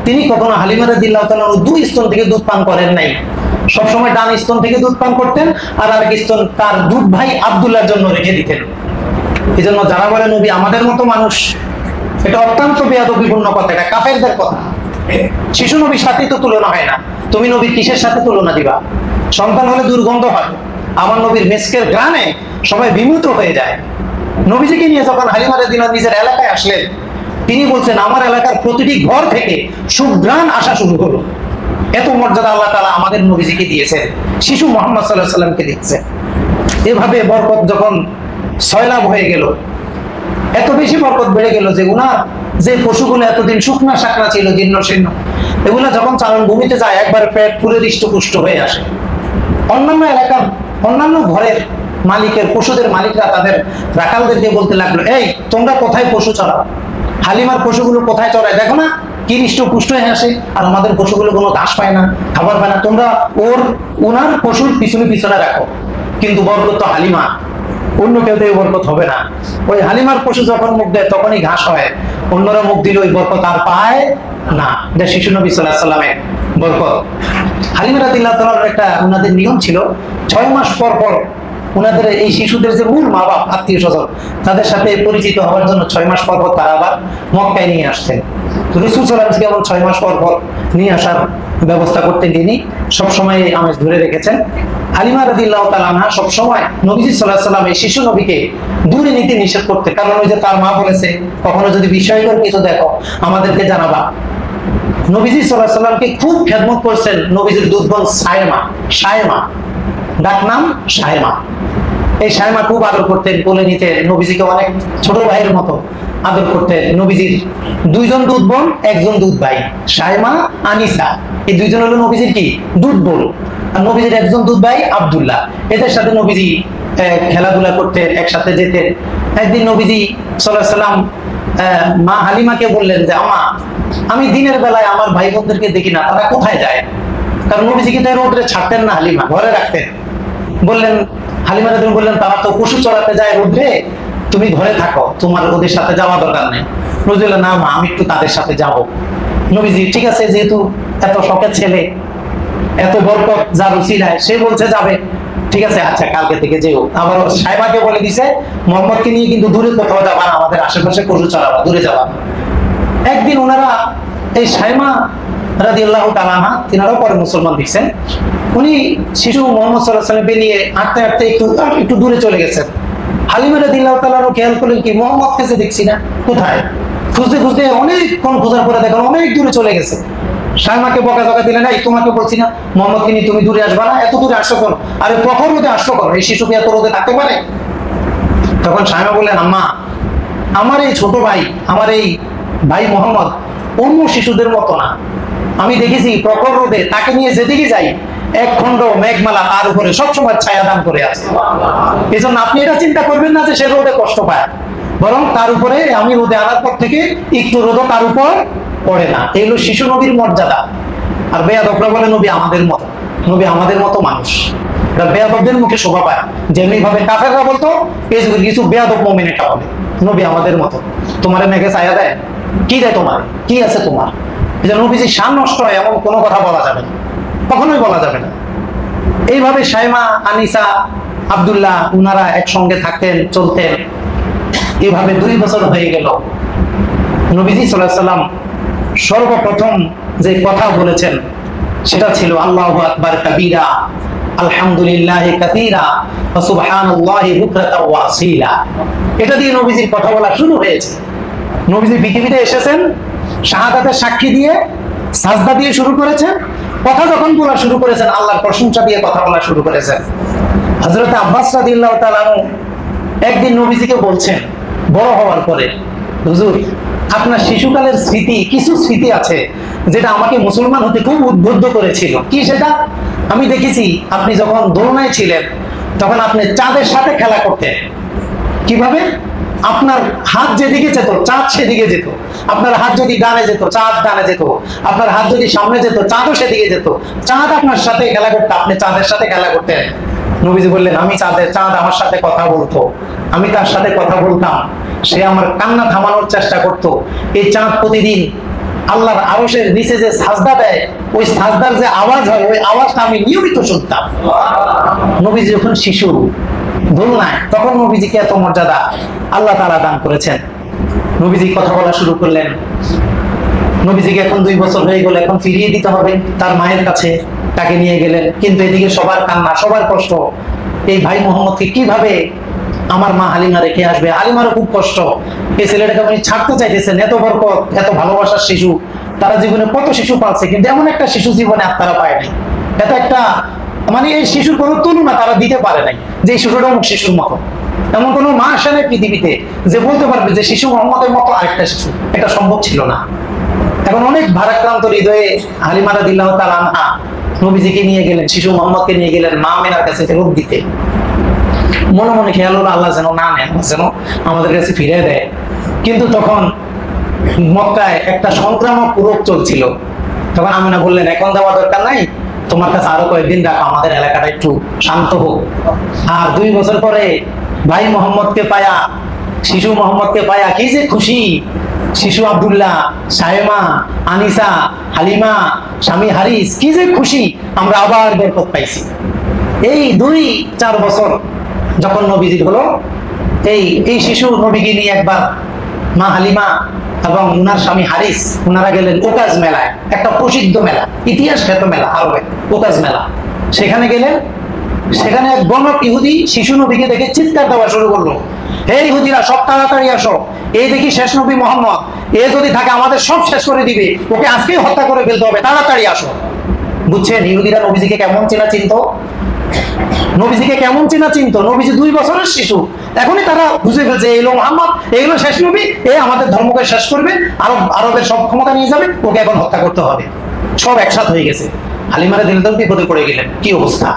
তিনি কখনো হালিমা রাদিয়াল্লাহু তাআলা দুই স্তন থেকে দুধ পান করেন নাই। সবসময় ডান স্তন থেকে দুধ পান করতেন, আর আরেক স্তন তার দুধ ভাই আব্দুল্লাহর জন্য রেখে দিতেন। এই জন্য যারা বলে নবী আমাদের মতো মানুষ, এটা অত্যন্ত বেয়াদবিপূর্ণ কথা, এটা কাফেরদের কথা। শিশু নবীর সাথে তো তুলনা হয় না। তুমি নবীর কিসের সাথে তুলনা দিবা? সন্তান হলে দুর্গন্ধ হয়, আমার নবীর মেসকের গ্রানে সবাই বিমূত হয়ে যায়। নবীজিকে নিয়ে যখন হালিমা রাদিয়াল্লাহু নিজের এলাকায় আসলেন, তিনি বলছেন আমার এলাকার প্রতিটি ঘর থেকে সুঘ্রাণ আসা শুরু হলো। এত মর্যাদা আল্লাহ তাআলা আমাদের নবীজিকে দিয়েছেন, শিশু মুহাম্মদ সাল্লাল্লাহু আলাইহি ওয়াসাল্লামকে দিয়েছেন। এভাবে বরকত যখন সয়লাভ হয়ে গেল, এত বেশি বরকত বেড়ে গেল যে উনার যে পশুগুলো এতদিন শুকনা শাকনা ছিল, জীর্ণ শীর্ণ, এগুলো যখন চারণ ভূমিতে যায় একবার পেট পুরো হৃষ্টপুষ্ট হয়ে আসে। অন্যান্য এলাকার অন্যান্য ঘরের মালিকের পশুদের মালিকরা তাদের রাখালদেরকে বলতে লাগলো, এই তোমরা কোথায় পশু চড়াও? হালিমার পশুগুলো কোথায় চড়ায় দেখো না, কি হৃষ্ট পুষ্ট হয়ে আসে, আর আমাদের পশুগুলো কোনো ঘাস পায় না, খাবার পায় না, তোমরা ওনার পশুর পিছনে পিছনে রাখো। কিন্তু বরকত তো হালিমা, অন্য কেউ দিয়ে বরকত হবে না। ওই হালিমার পশু যখন মুখ দেয় তখনই ঘাস হয়, অন্যরা মুখ দিলে ওই বরকত আর পায় না। এটা শিশু নবী সাল্লাল্লাহু আলাইহি সাল্লামের বরকত। হালিমা রাদিয়াল্লাহু তাআলার একটা ওনাদের নিয়ম ছিল, 6 মাস পর পর ওনাদের এই শিশুদের যে মূল মা বাপ আত্মীয় স্বজন তাদের সাথে পরিচিত হওয়ার জন্য 6 মাস পর পর তারা আবার মক্কায় নিয়ে আসতেন। রাসূল সাল্লাল্লাহু আলাইহি ওয়াসাল্লাম কেবল 6 মাস পর পর নিয়ে আসার ব্যবস্থা করতেন, তিনি সবসময় আমেজ ধরে রেখেছেন। হালিমা রাদিয়াল্লাহু তাআলা আনহা সবসময় নবীজি সাল্লাল্লাহু আলাইহি ওয়াসাল্লাম এই শিশু নবীকে দূরে নিতে নিষেধ করতে, কারণ ওই যে তার মা বলেছে কখনো যদি বিষয়কর কিছু দেখো আমাদেরকে জানাবা। নবীজি সাল্লাল্লাহু আলাইহি ওয়াসাল্লামকে খুব খেদমত করছেন নবীজির দুধ বোন সায়মা, ডাক নাম সায়মা। এই সায়মা খুব আদর করতেন, কোলে নিতেন, নবীজিকে অনেক ছোট ভাইয়ের মতো আদর করতেন। নবীজির 2 জন দুধ বোন, 1 জন দুধ ভাই, সায়মা আনিসা, এই 2 জন হলো নবীজির কি দুধ বোন। আর নবীজির 1 জন দুধ ভাই আব্দুল্লাহ, এদের সাথে নবীজি খেলাধুলা করতেন, একসাথে যেতেন। একদিন নবীজি সাল্লাল্লাহু আলাইহি ওয়াসাল্লাম মা হালিমাকে বললেন যে আমা, আমি দিনের বেলায় আমার ভাই বোনদেরকে দেখি না, তারা কোথায় যায়? কারণ নবীজিকে তাই রোদে ছাড়তেন না, হালিমা ঘরে রাখতেন। বললেন হালিমা রাদিয়াল্লাহু বললেন তারা তো পশু চড়াতে যায় রোদে, তুমি ঘরে থাকো, তোমার ওদের সাথে যাওয়া দরকার নেই। নবী বললেন না মা, আমি একটু তাদের সাথে যাব। নবীজি ঠিক আছে, যেহেতু এত শখের ছেলে, এত বরকত যার উসিলায়, সে বলছে যাবে, ঠিক আছে আচ্ছা কালকে থেকে যেও। আবার সায়মাকে বলে দিছে মোহাম্মদকে নিয়ে কিন্তু দূরে কোথাও যাবা না, আমাদের আশেপাশে পশু চড়াবা, দূরে যাবা। একদিন ওনারা এই সায়মা রাদিয়াল্লাহু তাআলা আনহা, তিনারাও পরে মুসলমান দিচ্ছেন, উনি শিশু মুহাম্মদ সাল্লাল্লাহু আলাইহি ওয়াসাল্লামকে নিয়ে হাঁটতে হাঁটতে একটু দূরে চলে গেছেন। হালিমা রাদিয়াল্লাহু তাআলা খেয়াল করলেন কি মুহাম্মদকে যে দেখছি না, কোথায়? খুঁজতে খুঁজতে অনেকক্ষণ খোঁজার পরে দেখেন অনেক দূরে চলে গেছে। সায়মাকে বকাঝকা দিলেন, এই তোমাকে বলছি না মুহাম্মদকে নিয়ে তুমি দূরে আসবা না, এত দূরে আসছো কেন? আরে প্রখর রোদে আসছো কেন? এই শিশু কি এত রোদে থাকতে পারে? তখন সায়মা বললেন আম্মা, আমার এই ছোট ভাই, আমার এই ভাই মোহাম্মদ অন্য শিশুদের মতো না। আমি দেখেছি প্রখর রোদে তাকে নিয়ে যেদিকে যাই এক খন্ড মেঘমালা তার উপরে সবসময় ছায়া দান করে আছে। এই জন্য আপনি এটা চিন্তা করবেন না যে সে রোদে কষ্ট পায়, বরং তার উপরে আমি রোদে আনার পর থেকে একটু রোদও তার উপর পড়ে না। এই হলো শিশু নবীর মর্যাদা। আর বেয়াদবরা বলে নবী আমাদের মতো, নবী আমাদের মতো মানুষ। বেয়াদবদের মুখে শোভা পায়, যেমনি ভাবে কাফেররা বলতো এই যুগের কিছু বেয়াদব মুমিন এটা বলে নবী আমাদের মতো। তোমার মেঘে ছায়া দেয়, কি দেয় তোমার, কি আছে তোমার? নবীজির শান নষ্ট হয় এমন কোনো কথা বলা যাবে না, কখনোই বলা যাবে না। এইভাবে সায়মা, আনিসা, আব্দুল্লাহ উনারা একসঙ্গে থাকতেন, চলতেন। এইভাবে 2 বছর হয়ে গেল। নবীজি সাল্লাল্লাহু আলাইহি ওয়াসাল্লাম সর্বপ্রথম যে কথা বলেছেন সেটা ছিল আল্লাহু আকবার কাবীরা, আলহামদুলিল্লাহি কাসীরা ওয়া সুবহানাল্লাহি বুকরাতাও ওয়া আসীলা। এটা দিয়ে নবীজির কথা বলা শুরু হয়েছে। নবীজি পৃথিবীতে এসেছেন শাহাদাতের সাক্ষী দিয়ে, সাজদা দিয়ে শুরু করেছেন। কথা যখন বলা শুরু করেছেন আল্লাহর প্রশংসা দিয়ে কথা বলা শুরু করেছেন। হযরত আব্বাস রাদিয়াল্লাহু তাআলা একদিন নবীজিকে বলছেন বড় হওয়ার পরে, হুজুর আপনার শিশুকালের স্মৃতি, কিছু স্মৃতি আছে যেটা আমাকে মুসলমান হতে খুব উদ্বুদ্ধ করেছিল। কি সেটা? আমি দেখেছি আপনি যখন দোলনায় ছিলেন তখন আপনি চাঁদের সাথে খেলা করতেন। কিভাবে? আপনার হাত যেদিকে যেত চাঁদ সেদিকে যেত, আপনার হাত যদি ডানে যেত চাঁদ ডানে যেত, আপনার হাত যদি সামনে যেত চাঁদও সেদিকে যেত। চাঁদ আপনার সাথে খেলা করতো, আপনি চাঁদের সাথে খেলা করতেন। নবীজি বললেন আমি চাঁদ আমার সাথে কথা বলতো, আমি তার সাথে কথা বলতাম, সে আমার কান্না থামানোর চেষ্টা করত। এই চাঁদ প্রতিদিন আল্লাহর আরশের নিচে যে সাজদা দেয়, ওই সাজদার যে আওয়াজ হয়, ওই আওয়াজটা আমি নিয়মিত শুনতাম। নবীজি যখন শিশু দোলনায়, তখন নবীজিকে এত মর্যাদা আল্লাহ তাআলা দান করেছেন। নবীজি কথা বলা শুরু করলেন। নবীজিকে এখন 2 বছর হয়ে গেল, এখন ফিরিয়ে দিতে হবে তার মায়ের কাছে, তাকে নিয়ে গেলেন। কিন্তু এদিকে সবার কান্না, সবার কষ্ট, এই ভাই মোহাম্মদকে কিভাবে আমার মা হালিমা রেখে আসবে? হালিমারও খুব কষ্ট, এই ছেলেটাকে উনি ছাড়তে চাইতেছেন। এত বরকত, এত ভালোবাসার শিশু, তারা জীবনে কত শিশু পাচ্ছে, কিন্তু এমন একটা শিশু জীবনে আপনারা পায় নাই। এত একটা মানে এই শিশুর কোনো তুলনা তারা দিতে পারে নাই যে এই শিশুটা অমুক শিশুর মতো। এমন কোনো মা আসে নাই পৃথিবীতে যে বলতে পারবে যে শিশু মোহাম্মদের মতো আরেকটা শিশু। এটা সম্ভব ছিল না। এখন অনেক ভারাক্রান্ত হৃদয়ে হালিমা রাদিয়াল্লাহু তাআলা আনহা নবীজিকে নিয়ে গেলেন, শিশু মোহাম্মদকে নিয়ে গেলেন মা আমিনার কাছে রূপ দিতে। মনে মনে খেয়াল হলো আল্লাহ যেন না নেন, যেন আমাদের কাছে ফিরে দেয়। কিন্তু তখন মক্কায় একটা সংক্রামক রোগ চলছিল। তখন আমিনা বললেন, এখন দেওয়ার দরকার নাই, তোমার কাছে আরো কয়েকদিন রাখো, আমাদের এলাকাটা একটু শান্ত হোক। আর 2 বছর পরে ভাই মোহাম্মদকে পায়া, শিশু মোহাম্মদকে পায়া কি যে খুশি। শিশু আব্দুল্লাহ, সায়েমা, আনিসা, হালিমা, স্বামী হারিস, কি যে খুশি, আমরা আবার বরকত পাইছি। এই 2-4 বছর যখন নবীজির হলো, এই শিশু নবীকে নিয়ে একবার মা হালিমা এবং উনার স্বামী হারিস উনারা গেলেন ওকাজ মেলায়, একটা প্রসিদ্ধ মেলা, ইতিহাস খ্যাত মেলা আরবে, ওকাজ মেলা। সেখানে গেলেন, সেখানে এক গণক ইহুদি শিশু নবীকে দেখে চিৎকার দেওয়া শুরু করলো, হে ইহুদিরা সব তাড়াতাড়ি আসো, এই দেখি শেষ নবী মোহাম্মদ, এ যদি থাকে আমাদের সব শেষ করে দিবে, ওকে আজকেই হত্যা করে ফেলতে হবে, তাড়াতাড়ি আসো। বুঝছেন ইহুদিরা নবীজিকে কেমন চেনা চিনতো? নবীজিকে কেমন চেনা চিনতো? নবীজি 2 বছরের শিশু, এখনই তারা বুঝে ফেলছে এলো মোহাম্মদ, এগুলো শেষ নবী, এ আমাদের ধর্মকে শেষ করবে, আরবের সব ক্ষমতা নিয়ে যাবে, ওকে এখন হত্যা করতে হবে। সব একসাথ হয়ে গেছে। হালিমা রাদিয়াল্লাহু আনহা বিপদে পড়ে গেলেন, কি অবস্থা।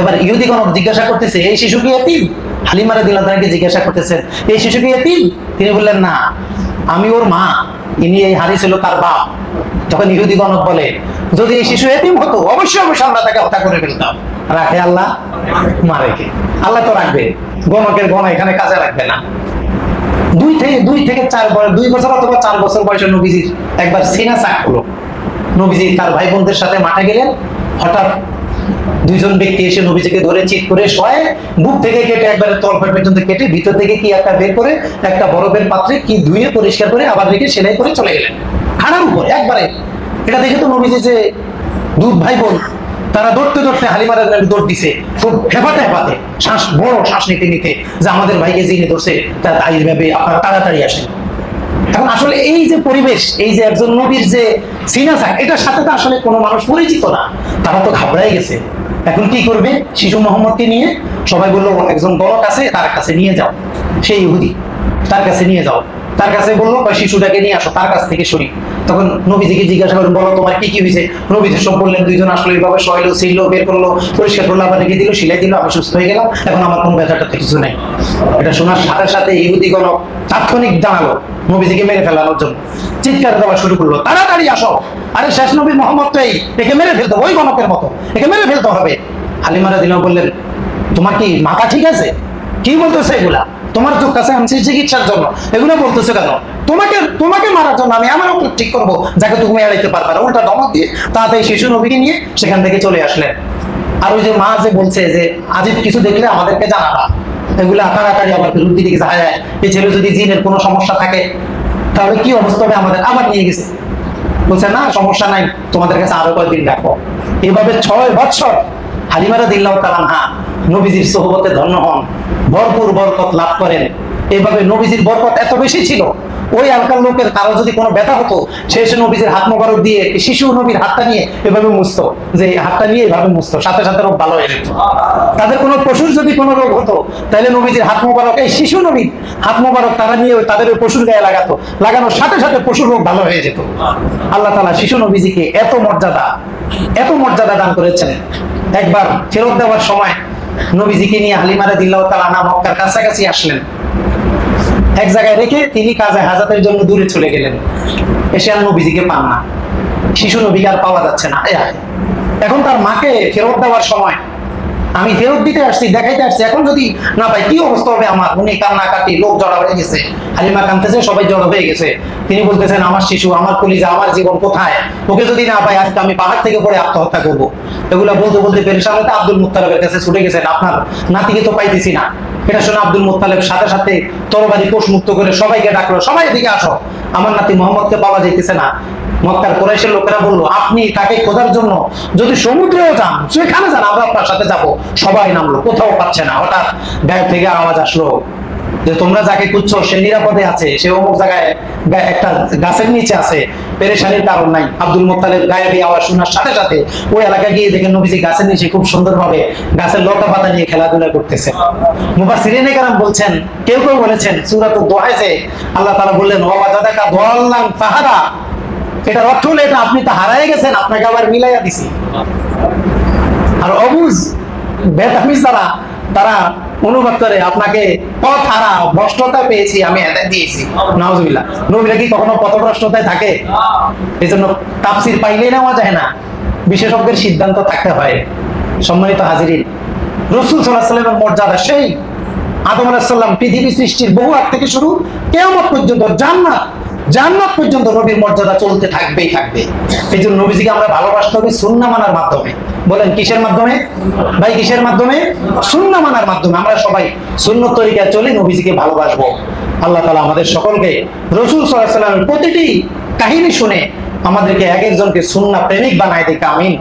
এবার ইহুদিগণ জিজ্ঞাসা করতেছে, এই শিশু কি এতিম? হালিমা রাদিয়াল্লাহু আনহাকে জিজ্ঞাসা করতেছেন, এই শিশু কি এতিম? তিনি বললেন, না, আমি ওর মা, ইনি এই হারিস হলো তার বাপ। তখন ইহুদি গণক বলে, যদি এই শিশু এতিম হতো অবশ্যই আমরা তাকে হত্যা করে ফেলতাম। রাখে আল্লাহ? মারে কে? আল্লাহ তো রাখবে, গণকের গণ এখানে কাজে রাখবে না। 2 থেকে 2 বছর অথবা 4 বছর বয়সে নবীজির একবার সিনা চাক হলো। নবীজি তার ভাই বোনদের সাথে মাঠে গেলেন, হঠাৎ 2 জন ব্যক্তি এসে নবীজিকে ধরে চিৎ করে শোয়ে, বুক থেকে কেটে একবারে তলপেট পর্যন্ত কেটে ভিতর থেকে কি একটা বের করে একটা বরফের পাত্রে কি ধুয়ে পরিষ্কার করে আবার রেখে সেলাই করে চলে গেলেন খানার উপরে একবারে। এটা দেখে তো নবীজি যে দুধ ভাই বোন, তারা দৌড়তে দৌড়তে হালিমা রাদিয়াল্লাহু দৌড় দিছে, খুব হেফাতে হেফাতে, বড় শ্বাস নিতে নিতে, যে আমাদের ভাইকে জিনে ধরছে, তাই ভাবে আপনারা তাড়াতাড়ি আসেন। এখন আসলে এই যে পরিবেশ, এই যে একজন নবীর যে সিনাসাক, এটার সাথে তো আসলে কোনো মানুষ পরিচিত না, তারা তো ঘাবড়াই গেছে। এখন কি করবে? শিশু মোহাম্মদকে নিয়ে সবাই বললো, একজন গণক আছে, তার কাছে নিয়ে যাও। সেই ইহুদি, তার কাছে নিয়ে যাও। তার কাছে বললো, শিশুটাকে নিয়ে আসো, তার কাছ থেকে শুনি। তখন নবীজিকে জিজ্ঞাসা করেন, বলো তোমার কি কি হয়েছে? নবীজি সব বললেন। 2 জন আসলে এইভাবে শোয়াইলো, ছিললো, বের করলো, পরিষ্কার করলো, আবার রেখে দিল, সিলাই দিল, আমি সুস্থ হয়ে গেলাম, এখন আমার কোনো ব্যথাটা কিছু নেই। এটা শোনার সাথে সাথে ইহুদি গণক তাৎক্ষণিক জানালো নবীজিকে মেরে ফেলানোর জন্য, চিৎকার দেওয়া শুরু করলো, তাড়াতাড়ি আসো, আরে শেষ নবী মোহাম্মদ তো এই, একে মেরে ফেলতে, ওই গণকের মতো একে মেরে ফেলতে হবে। হালিমা রাদিয়াল্লাহু বললেন, তোমার কি মাথা ঠিক আছে? কি বলতেছে এগুলা? তোমার চোখ কাছে আনছি চিকিৎসার জন্য, এগুলো বলতেছে কেন? তোমাকে মারার জন্য আমি আমার ওপর ঠিক করবো, যাকে তুমি এড়াইতে পারবে না। উল্টা ধমক দিয়ে তাড়াতাড়ি শিশু নবীকে নিয়ে সেখান থেকে চলে আসলেন। আর ওই যে মা যে বলছে যে আজিব কিছু দেখলে আমাদেরকে জানাবা, এগুলো তাড়াতাড়ি আবার ফেরত দিতে গেছে। হ্যাঁ, এই ছেলে যদি জিনের কোনো সমস্যা থাকে তাহলে কি অবস্থা হবে আমাদের? আবার নিয়ে গেছে, বলছে না সমস্যা নাই, তোমাদের কাছে আরো কয়েকদিন রাখবো। এভাবে 6 বছর হালিমা রাদিয়াল্লাহু তাআলা আনহা নবীজির সোহবতে ধন্য হন, ভরপুর বরকত লাভ করেন। এইভাবে নবীজির বরকত এত বেশি ছিল, ওই এলাকার লোকের কারো যদি কোনো ব্যথা হতো, সে এসে নবীজির হাত মোবারক দিয়ে শিশু নবীর হাতটা নিয়ে এভাবে মুছতো, যে হাতটা নিয়ে এভাবে মুছতো, সাথে সাথে রোগ ভালো হয়ে যেত। তাদের কোনো পশুর যদি কোনো রোগ হতো, তাহলে নবীজির হাত মোবারক, এই শিশু নবীর হাত মোবারক তারা নিয়ে তাদের ওই পশুর গায়ে লাগাতো, লাগানোর সাথে সাথে পশুর রোগ ভালো হয়ে যেত। আল্লাহ তাআলা শিশু নবীজিকে এত মর্যাদা দান করেছেন। একবার ফেরত দেওয়ার সময় নবীজিকে নিয়ে হালিমা রাদিয়াল্লাহু তাআলা আনহা মক্কার কাছাকাছি আসলেন, এক জায়গায় রেখে তিনি কাজে হাজাতের জন্য দূরে চলে গেলেন। এসে আর নবীজিকে পান না, শিশু নবীকে আর পাওয়া যাচ্ছে না। এখন তার মাকে ফেরত দেওয়ার সময়, আমি ফেরত দিতে আসছি, দেখাইতে আসছি, এখন যদি না পাই কি অবস্থা হবে আমার? উনি কান্নাকাটি, লোক জড়া হয়ে গেছে, হালিমা কাঁদতেছে, সবাই জড়া হয়ে গেছে। তিনি বলতেছেন, আমার শিশু, আমার কলিজা, আমার জীবন কোথায়? ওকে যদি না পাই আজকে আমি পাহাড় থেকে পড়ে আত্মহত্যা করবো। এগুলা বলতে বলতে পেরেশান হতে আব্দুল মুত্তালিবের কাছে ছুটে গেছেন, আপনার নাতিকে তো পাইতেছি না। এটা শুনে আব্দুল মুত্তালিব সাথে সাথে তরবারি কোষ মুক্ত করে সবাইকে ডাকলো, সবাই এদিকে আসো, আমার নাতি মোহাম্মদকে পাওয়া যাইতেছে না। মক্কার কুরাইশের লোকেরা বললো, আপনি তাকে খোঁজার জন্য যদি সমুদ্রেও যান, সেখানে যান, আমরা আপনার সাথে যাবো। সবাই নামলো, কোথাও পাচ্ছে না। হঠাৎ গায়ে থেকে আওয়াজ আসলো যে তোমরা যাকে খুঁজছো সে নিরাপদে আছে, সে অমুক জায়গায় একটা গাছের নিচে আছে, পেরেশানির কারণ নাই। আব্দুল মুত্তালিব গায়ে দিয়ে আওয়াজ শোনার সাথে সাথে ওই এলাকায় গিয়ে দেখেন নবীজি গাছের নিচে খুব সুন্দরভাবে গাছের লতা পাতা নিয়ে খেলাধুলা করতেছে। মুফাসসিরিনে কেরাম বলছেন, কেউ কেউ বলেছেন সূরাতুদ দুহায় যে আল্লাহ তাআলা বললেন, ওয়া ওয়াজাদাকা দাল্লান ফাহাদা, এটা অর্থ হলো এটা আপনি তো হারায় গেছেন, আপনাকে আবার মিলাইয়া দিছি। আর অবুজ বেতামিজ তারা অনুবাদ করে আপনাকে পথ হারা ভ্রষ্টতা পেয়েছি আমি হেদায়েত দিয়েছি। নাউজুবিল্লাহ। নবীরা কি কখনো পথভ্রষ্টতায় থাকে? এই জন্য তাফসীর পাইলেই নেওয়া যায় না, বিশেষজ্ঞের সিদ্ধান্ত থাকতে হয়। সম্মানিত হাজিরিন, রাসূল সাল্লাল্লাহু আলাইহি ওয়াসাল্লামের মর্যাদা সেই আদম আলাইহিস সালাম পৃথিবী সৃষ্টির বহু আগ থেকে শুরু কিয়ামত পর্যন্ত, জান্নাত পর্যন্ত নবীর মর্যাদা চলতে থাকবেই থাকবে। এই জন্য নবীজিকে আমরা ভালোবাসতে হবে সুন্নাহ মানার মাধ্যমে। বলেন কিসের মাধ্যমে ভাই? কিসের মাধ্যমে? সুন্নাহ মানার মাধ্যমে। আমরা সবাই সুন্নত তরিকায় চলে নবীজিকে ভালোবাসবো। আল্লাহ তাআলা আমাদের সকলকে রাসূল সাল্লাল্লাহু আলাইহি ওয়াসাল্লামের প্রতিটি কাহিনী শুনে আমাদেরকে এক একজনকে সুন্নাহ প্রেমিক বানায় দিক। আমিন।